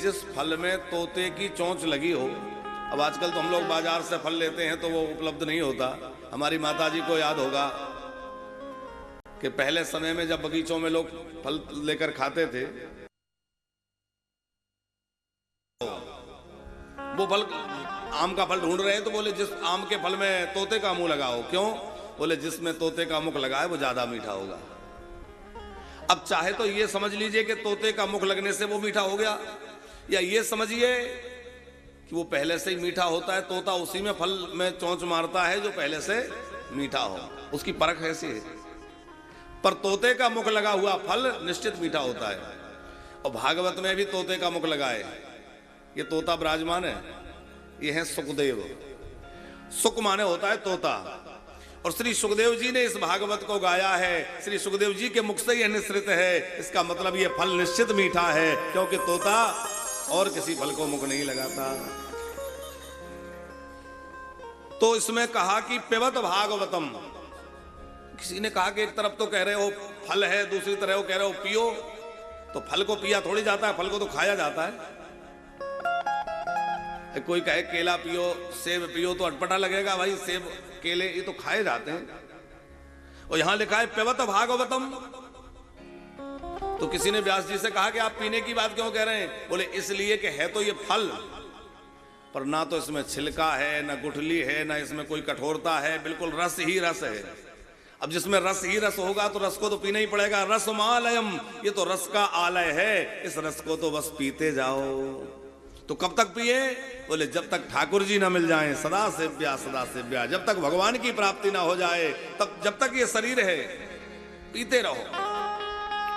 जिस फल में तोते की चोंच लगी हो। अब आजकल तो हम लोग बाजार से फल लेते हैं तो वो उपलब्ध नहीं होता। हमारी माताजी को याद होगा कि पहले समय में जब बगीचों में लोग फल लेकर खाते थे, वो फल आम का फल ढूंढ रहे हैं तो बोले जिस आम के फल में तोते का मुंह लगा हो। क्यों? बोले जिसमें तोते का मुख लगा है वो ज्यादा मीठा होगा। अब चाहे तो ये समझ लीजिए कि तोते का मुख लगने से वो मीठा हो गया, या ये समझिए कि वो पहले से ही मीठा होता है, तोता उसी में फल में चोंच मारता है जो पहले से मीठा हो। उसकी परख ऐसी है। पर तोते का मुख लगा हुआ फल निश्चित मीठा होता है। और भागवत में भी तोते का मुख लगा है। ये तोता विराजमान है, ये है सुखदेव। सुख माने होता है तोता। और श्री सुखदेव जी ने इस भागवत को गाया है, श्री सुखदेव जी के मुख से यह निश्चित है। इसका मतलब ये फल निश्चित मीठा है, क्योंकि तोता और किसी फल को मुख नहीं लगाता। तो इसमें कहा कि पिबत भागवतम। किसी ने कहा कि एक तरफ तो कह रहे हो फल है, दूसरी तरफ कह रहे हो पियो। तो फल को पिया थोड़ी जाता है, फल को तो खाया जाता है। कोई कहे केला पियो, सेब पियो, तो अटपटा लगेगा भाई। सेब केले ये तो खाए जाते हैं। और यहां लिखा है पिबत भागवतम। तो किसी ने व्यास जी से कहा कि आप पीने की बात क्यों कह रहे हैं? बोले इसलिए कि है तो ये फल, पर ना तो इसमें छिलका है, ना गुठली है, ना इसमें कोई कठोरता है, बिल्कुल रस ही रस है। अब जिसमें रस ही रस होगा तो रस को तो पीना ही पड़ेगा। रसमालयम, ये तो रस का आलय है, इस रस को तो बस पीते जाओ। तो कब तक पिए? बोले जब तक ठाकुर जी ना मिल जाएं, सदा सेव्या सदा सेव्या। जब तक भगवान की प्राप्ति ना हो जाए, तब जब तक ये शरीर है पीते रहो।